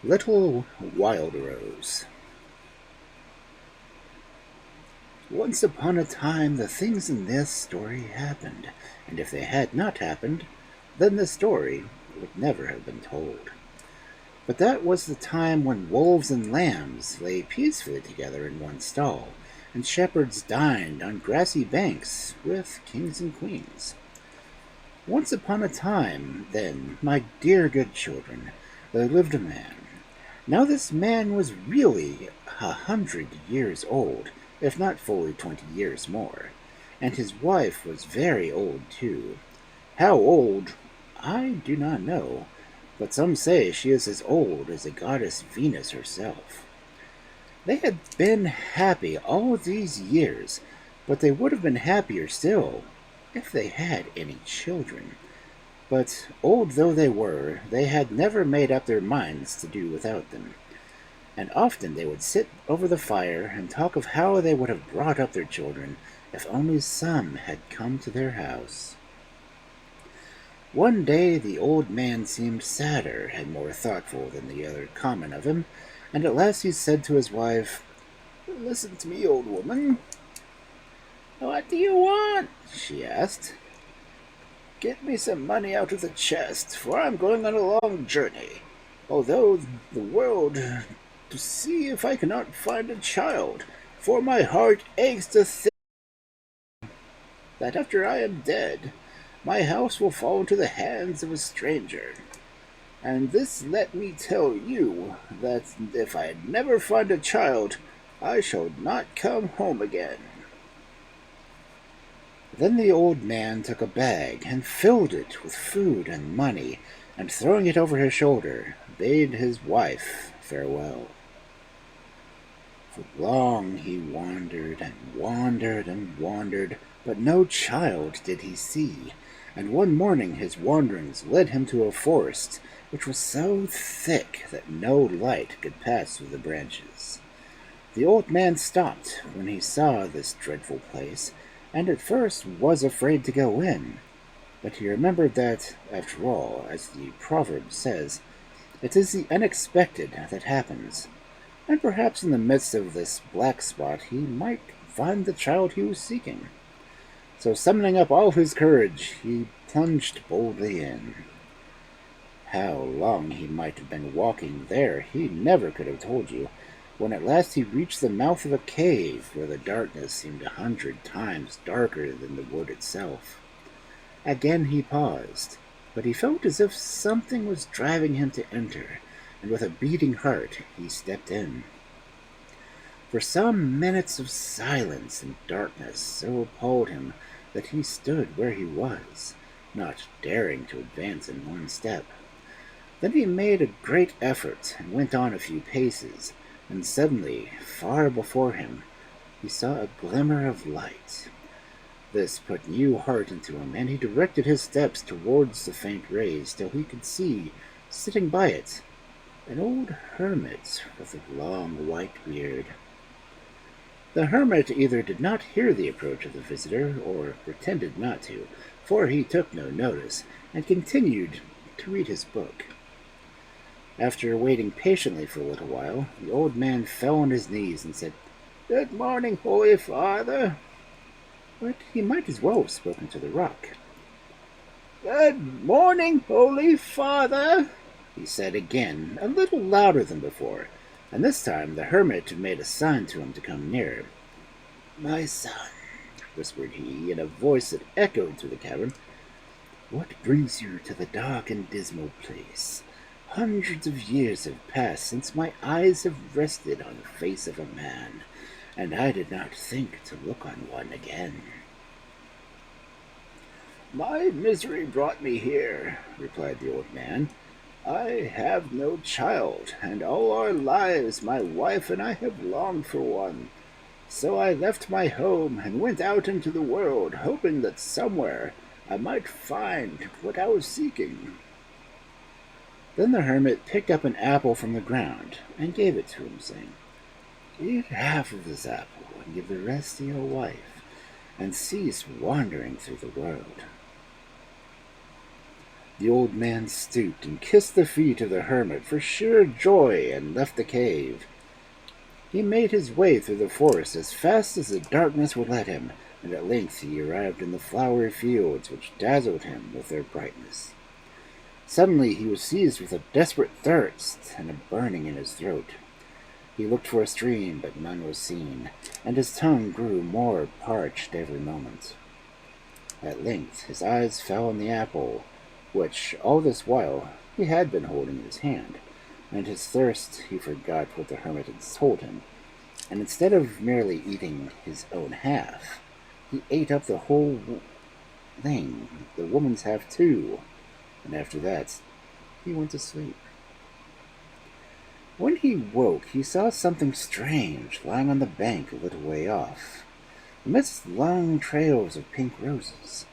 Little Wildrose. Once upon a time, the things in this story happened, and if they had not happened, then the story would never have been told. But that was the time when wolves and lambs lay peacefully together in one stall, and shepherds dined on grassy banks with kings and queens. Once upon a time, then, my dear good children, there lived a man. Now this man was really 100 years old, if not fully 20 years more, and his wife was very old too. How old, I do not know, but some say she is as old as the goddess Venus herself. They had been happy all these years, but they would have been happier still if they had any children. But old though they had never made up their minds to do without them, and often they would sit over the fire and talk of how they would have brought up their children if only some had come to their house. One day the old man seemed sadder and more thoughtful than the other common of him, and at last he said to his wife, "Listen to me, old woman." "What do you want?" she asked. "Get me some money out of the chest, for I'm going on a long journey, although the world, to see if I cannot find a child, for my heart aches to think that after I am dead, my house will fall into the hands of a stranger. And this let me tell you, that if I never find a child, I shall not come home again." Then the old man took a bag and filled it with food and money, and throwing it over his shoulder, bade his wife farewell. For long he wandered and wandered and wandered, but no child did he see, and one morning his wanderings led him to a forest which was so thick that no light could pass through the branches. The old man stopped when he saw this dreadful place, and at first was afraid to go in, but he remembered that, after all, as the proverb says, it is the unexpected that happens, and perhaps in the midst of this black spot he might find the child he was seeking. So summoning up all his courage, he plunged boldly in. How long he might have been walking there he never could have told you, when at last he reached the mouth of a cave where the darkness seemed 100 times darker than the wood itself. Again he paused, but he felt as if something was driving him to enter, and with a beating heart he stepped in. For some minutes of silence and darkness so appalled him that he stood where he was, not daring to advance in one step. Then he made a great effort and went on a few paces, and suddenly, far before him, he saw a glimmer of light. This put new heart into him, and he directed his steps towards the faint rays till he could see, sitting by it, an old hermit with a long white beard. The hermit either did not hear the approach of the visitor, or pretended not to, for he took no notice, and continued to read his book. After waiting patiently for a little while, the old man fell on his knees and said, "Good morning, Holy Father." But he might as well have spoken to the rock. "Good morning, Holy Father," he said again, a little louder than before, and this time the hermit made a sign to him to come nearer. "My son," whispered he, in a voice that echoed through the cavern, "what brings you to the dark and dismal place? Hundreds of years have passed since my eyes have rested on the face of a man, and I did not think to look on one again." "My misery brought me here," replied the old man. "I have no child, and all our lives my wife and I have longed for one. So I left my home and went out into the world, hoping that somewhere I might find what I was seeking." Then the hermit picked up an apple from the ground and gave it to him, saying, "Eat half of this apple and give the rest to your wife, and cease wandering through the world." The old man stooped and kissed the feet of the hermit for sheer joy and left the cave. He made his way through the forest as fast as the darkness would let him, and at length he arrived in the flowery fields which dazzled him with their brightness. Suddenly he was seized with a desperate thirst and a burning in his throat. He looked for a stream, but none was seen, and his tongue grew more parched every moment. At length his eyes fell on the apple, which all this while he had been holding in his hand, and his thirst he forgot what the hermit had told him, and instead of merely eating his own half, he ate up the whole thing, the woman's half too, and after that he went to sleep. When he woke, he saw something strange lying on the bank a little way off, amidst long trails of pink roses.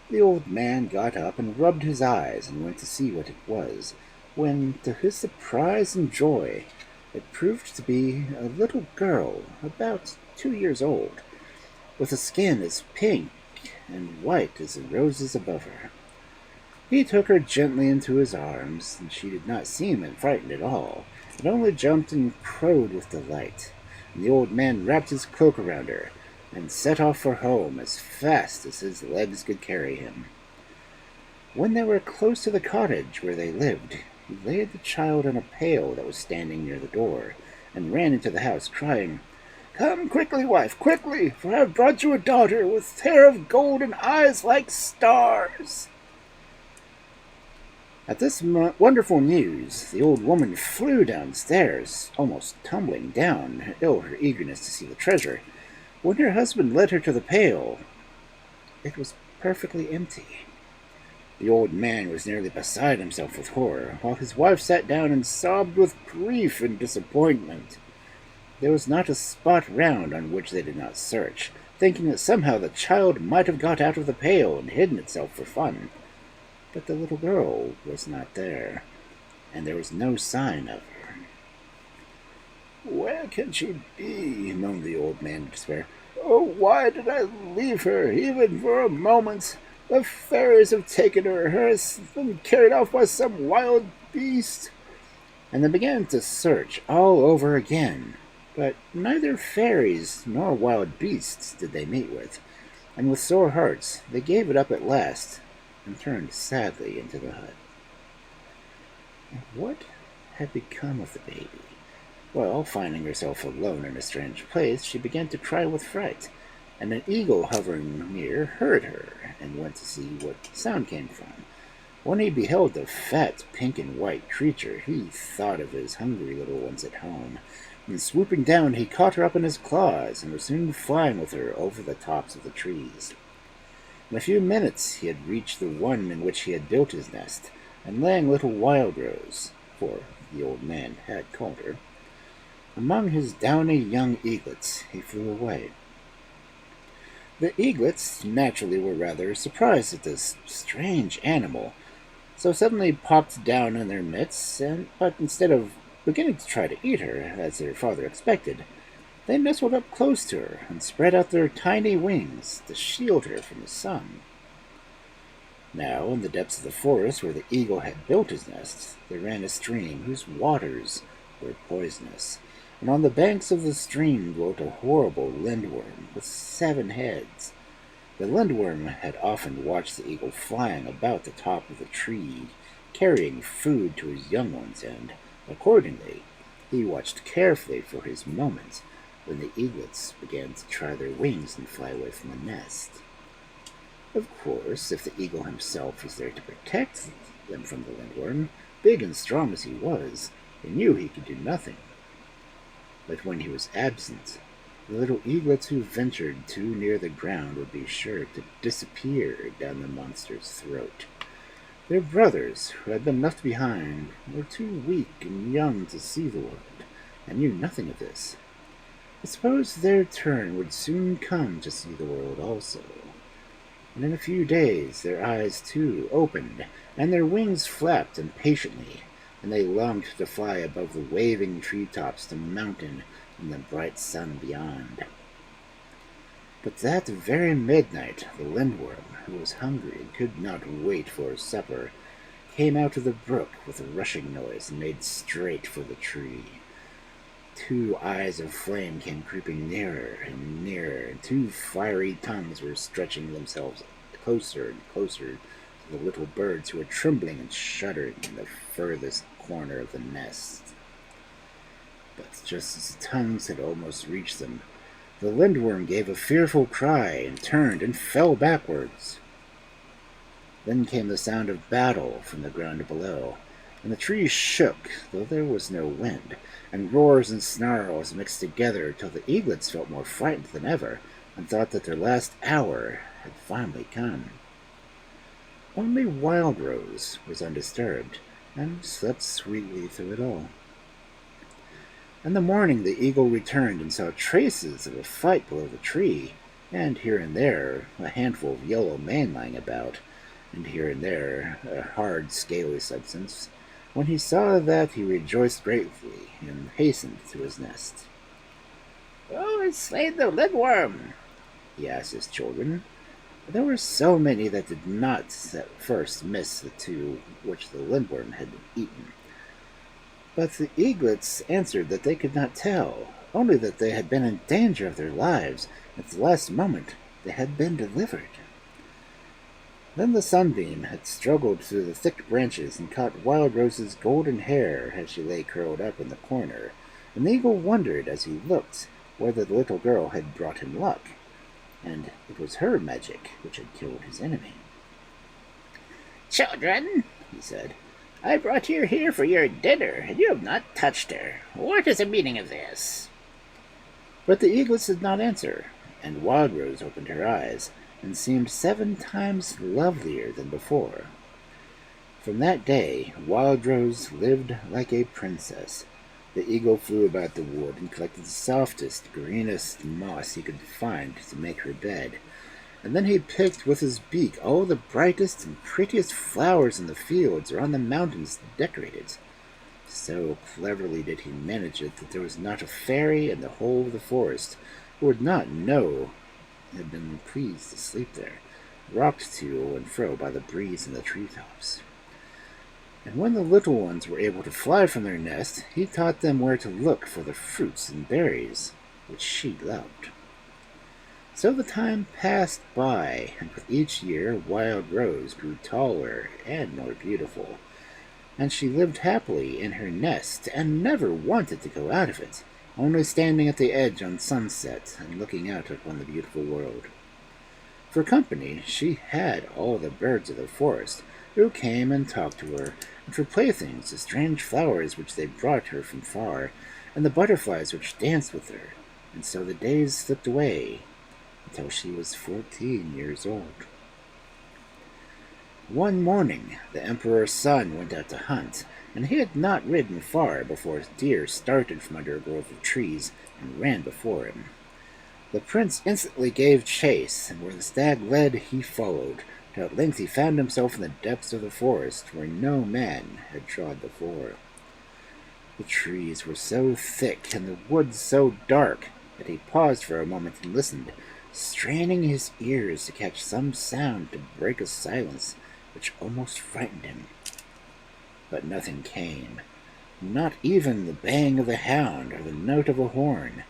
The old man got up and rubbed his eyes and went to see what it was, when, to his surprise and joy, it proved to be a little girl about 2 years old, with a skin as pink and white as the roses above her. He took her gently into his arms, and she did not seem frightened at all, and only jumped and crowed with delight. And the old man wrapped his cloak around her, and set off for home as fast as his legs could carry him. When they were close to the cottage where they lived, he laid the child on a pail that was standing near the door, and ran into the house, crying, "Come quickly, wife, quickly, for I have brought you a daughter with hair of gold and eyes like stars." At this wonderful news, the old woman flew downstairs, almost tumbling down, ill her eagerness to see the treasure. When her husband led her to the pail, it was perfectly empty. The old man was nearly beside himself with horror, while his wife sat down and sobbed with grief and disappointment. There was not a spot round on which they did not search, thinking that somehow the child might have got out of the pail and hidden itself for fun. But the little girl was not there, and there was no sign of her. "Where can she be?" moaned the old man in despair. "Oh, why did I leave her, even for a moment? The fairies have taken her. Her has been carried off by some wild beast." And they began to search all over again, but neither fairies nor wild beasts did they meet with, and with sore hearts they gave it up at last, and turned sadly into the hut. And what had become of the baby? Well, finding herself alone in a strange place, she began to cry with fright, and an eagle hovering near heard her, and went to see what sound came from. When he beheld the fat pink and white creature, he thought of his hungry little ones at home, and swooping down he caught her up in his claws, and was soon flying with her over the tops of the trees. In a few minutes he had reached the one in which he had built his nest, and laying little Wildrose, for the old man had called her, among his downy young eaglets, he flew away. The eaglets naturally were rather surprised at this strange animal, so suddenly popped down in their midst, but instead of beginning to try to eat her, as their father expected, they nestled up close to her and spread out their tiny wings to shield her from the sun. Now, in the depths of the forest where the eagle had built his nest, there ran a stream whose waters were poisonous, and on the banks of the stream dwelt a horrible lindworm with 7 heads. The lindworm had often watched the eagle flying about the top of the tree, carrying food to his young ones, and, accordingly, he watched carefully for his moment when the eaglets began to try their wings and fly away from the nest. Of course, if the eagle himself was there to protect them from the lindworm, big and strong as he was, he knew he could do nothing. But when he was absent, the little eaglets who ventured too near the ground would be sure to disappear down the monster's throat. Their brothers, who had been left behind, were too weak and young to see the world, and knew nothing of this. I suppose their turn would soon come to see the world also, and in a few days their eyes too opened, and their wings flapped impatiently, and they longed to fly above the waving treetops to mountain and the bright sun beyond. But that very midnight the lindworm, who was hungry and could not wait for his supper, came out of the brook with a rushing noise and made straight for the tree. Two eyes of flame came creeping nearer and nearer, and two fiery tongues were stretching themselves closer and closer to the little birds who were trembling and shuddering in the furthest corner of the nest. But just as the tongues had almost reached them, the lindworm gave a fearful cry and turned and fell backwards. Then came the sound of battle from the ground below, and the trees shook, though there was no wind, and roars and snarls mixed together till the eaglets felt more frightened than ever, and thought that their last hour had finally come. Only Wildrose was undisturbed, and slept sweetly through it all. In the morning the eagle returned and saw traces of a fight below the tree, and here and there a handful of yellow mane lying about, and here and there a hard, scaly substance. When he saw that, he rejoiced greatly, and hastened to his nest. "Who has slain the lindworm?" he asked his children. There were so many that did not at first miss the two which the lindworm had eaten. But the eaglets answered that they could not tell, only that they had been in danger of their lives. At the last moment they had been delivered. Then the sunbeam had struggled through the thick branches and caught Wildrose's golden hair as she lay curled up in the corner, and the eagle wondered as he looked whether the little girl had brought him luck, and it was her magic which had killed his enemy. "Children," he said, "I brought you here for your dinner, and you have not touched her. What is the meaning of this?" But the eaglets did not answer, and Wildrose opened her eyes, and seemed 7 times lovelier than before. From that day Wildrose lived like a princess. The eagle flew about the wood and collected the softest, greenest moss he could find to make her bed, and then he picked with his beak all the brightest and prettiest flowers in the fields or on the mountains to decorate it. So cleverly did he manage it that there was not a fairy in the whole of the forest who would not know had been pleased to sleep there, rocked to and fro by the breeze in the treetops. And when the little ones were able to fly from their nest, he taught them where to look for the fruits and berries which she loved. So the time passed by, and with each year Wildrose grew taller and more beautiful, and she lived happily in her nest and never wanted to go out of it, only standing at the edge on sunset and looking out upon the beautiful world. For company she had all the birds of the forest, who came and talked to her, and for playthings the strange flowers which they brought her from far, and the butterflies which danced with her, and so the days slipped away until she was 14 years old. One morning the emperor's son went out to hunt, and he had not ridden far before a deer started from under a grove of trees and ran before him. The prince instantly gave chase, and where the stag led he followed, till at length he found himself in the depths of the forest where no man had trod before. The trees were so thick and the woods so dark that he paused for a moment and listened, straining his ears to catch some sound to break a silence which almost frightened him. But nothing came, not even the baying of a hound or the note of a horn.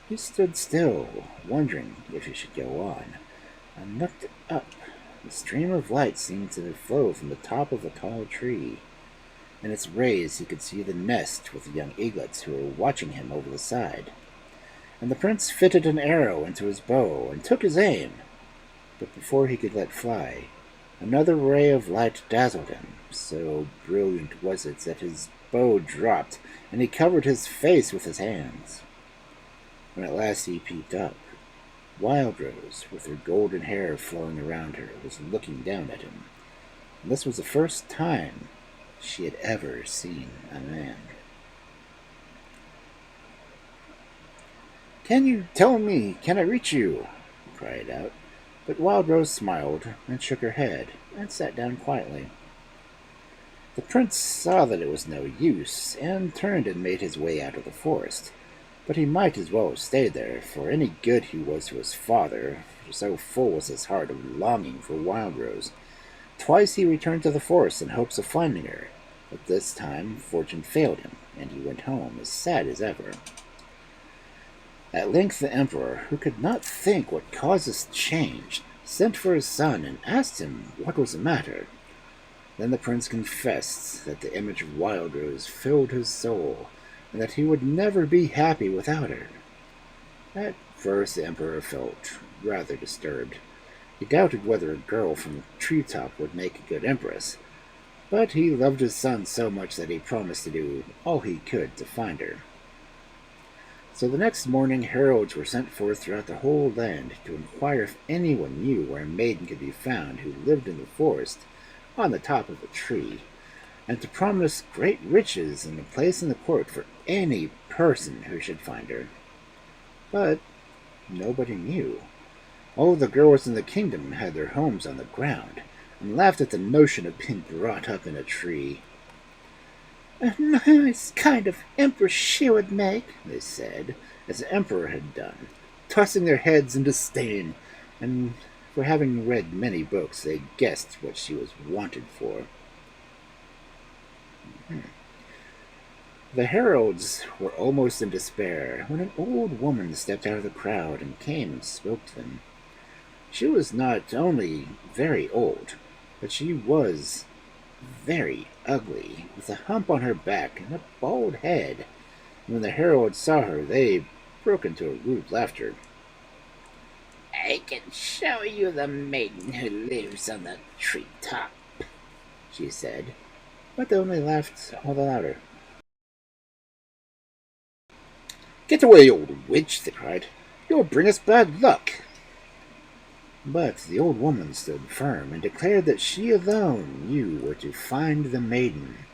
He stood still, wondering if he should go on, and looked up. A stream of light seemed to flow from the top of a tall tree. In its rays he could see the nest with the young eaglets who were watching him over the side. And the prince fitted an arrow into his bow and took his aim. But before he could let fly, another ray of light dazzled him. So brilliant was it that his bow dropped, and he covered his face with his hands. When at last he peeped up, Wildrose, with her golden hair flowing around her, was looking down at him. And this was the first time she had ever seen a man. "Can you tell me? Can I reach you?" he cried out. But Wildrose smiled and shook her head and sat down quietly. The prince saw that it was no use, and turned and made his way out of the forest. But he might as well have stayed there, for any good he was to his father, so full was his heart of longing for Wildrose. Twice he returned to the forest in hopes of finding her, but this time fortune failed him, and he went home as sad as ever. At length the emperor, who could not think what caused this change, sent for his son and asked him what was the matter. Then the prince confessed that the image of Wildrose filled his soul, and that he would never be happy without her. At first the emperor felt rather disturbed. He doubted whether a girl from the treetop would make a good empress, but he loved his son so much that he promised to do all he could to find her. So the next morning heralds were sent forth throughout the whole land to inquire if anyone knew where a maiden could be found who lived in the forest on the top of a tree, and to promise great riches and a place in the court for any person who should find her. But nobody knew. All the girls in the kingdom had their homes on the ground, and laughed at the notion of being brought up in a tree. "A nice kind of empress she would make," they said, as the emperor had done, tossing their heads in disdain, and for having read many books they guessed what she was wanted for. The heralds were almost in despair when an old woman stepped out of the crowd and came and spoke to them. She was not only very old, but she was very ugly, with a hump on her back and a bald head. And when the heralds saw her, they broke into a rude laughter. "I can show you the maiden who lives on the treetop," she said, but they only laughed all the louder. "Get away, old witch," they cried. "You'll bring us bad luck." But the old woman stood firm and declared that she alone knew where to find the maiden.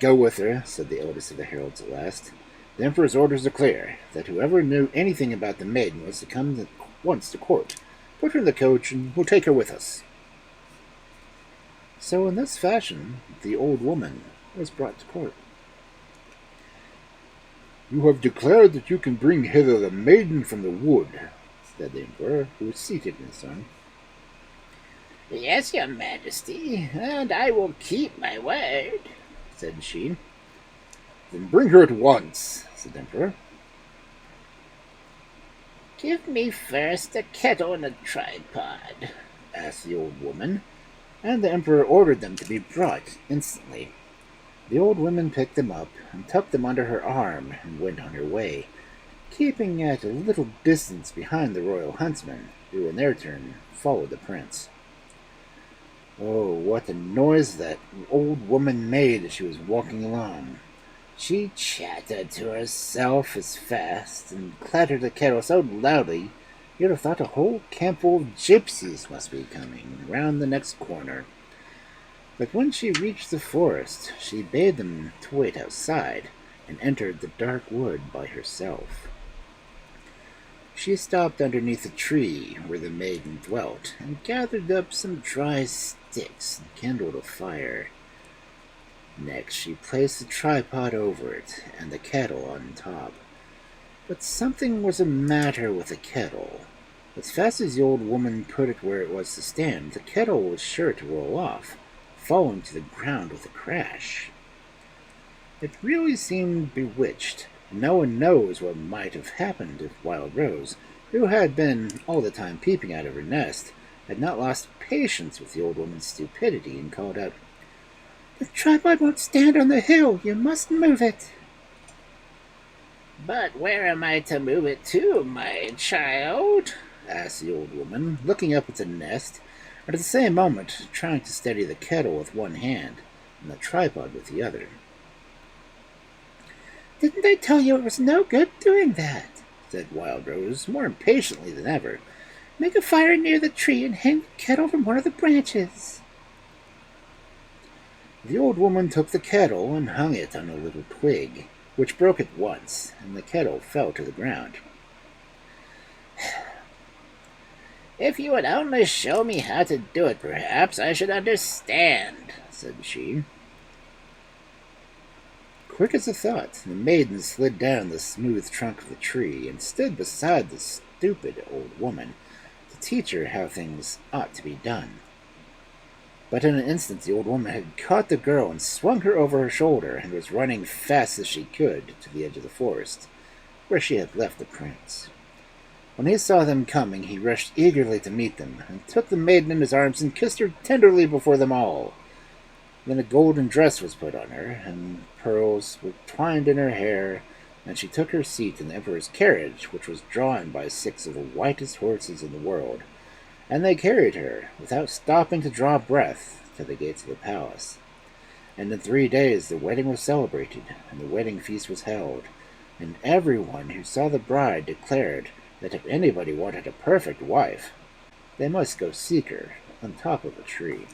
"Go with her," said the eldest of the heralds at last. "The emperor's orders are clear, that whoever knew anything about the maiden was to come at once to court. Put her in the coach, and we'll take her with us." So in this fashion, the old woman was brought to court. "You have declared that you can bring hither the maiden from the wood," said the emperor, who was seated in his throne. "Yes, your majesty, and I will keep my word," said she. "Then bring her at once," said the emperor. "Give me first a kettle and a tripod," asked the old woman, and the emperor ordered them to be brought instantly. The old woman picked them up and tucked them under her arm and went on her way, keeping at a little distance behind the royal huntsmen, who in their turn followed the prince. Oh, what a noise that old woman made as she was walking along! She chattered to herself as fast and clattered the kettle so loudly you'd have thought a whole campful of gypsies must be coming round the next corner. But when she reached the forest, she bade them to wait outside, and entered the dark wood by herself. She stopped underneath a tree where the maiden dwelt, and gathered up some dry sticks and kindled a fire. Next she placed the tripod over it, and the kettle on top. But something was the matter with the kettle. As fast as the old woman put it where it was to stand, the kettle was sure to roll off, falling to the ground with a crash. It really seemed bewitched. No one knows what might have happened if Wildrose, who had been all the time peeping out of her nest, had not lost patience with the old woman's stupidity and called out, "The tripod won't stand on the hill. You must move it." "But where am I to move it to, my child?" asked the old woman, looking up at the nest, and at the same moment trying to steady the kettle with one hand and the tripod with the other. "Didn't I tell you it was no good doing that?" said Wildrose, more impatiently than ever. "Make a fire near the tree and hang the kettle from one of the branches." The old woman took the kettle and hung it on a little twig, which broke at once, and the kettle fell to the ground. "If you would only show me how to do it, perhaps I should understand," said she. Quick as a thought, the maiden slid down the smooth trunk of the tree and stood beside the stupid old woman, to teach her how things ought to be done. But in an instant the old woman had caught the girl and swung her over her shoulder and was running fast as she could to the edge of the forest, where she had left the prince. When he saw them coming, he rushed eagerly to meet them, and took the maiden in his arms and kissed her tenderly before them all. Then a golden dress was put on her, and pearls were twined in her hair, and she took her seat in the emperor's carriage, which was drawn by 6 of the whitest horses in the world, and they carried her, without stopping to draw breath, to the gates of the palace. And in 3 days the wedding was celebrated, and the wedding feast was held, and everyone who saw the bride declared that if anybody wanted a perfect wife, they must go seek her on top of a tree.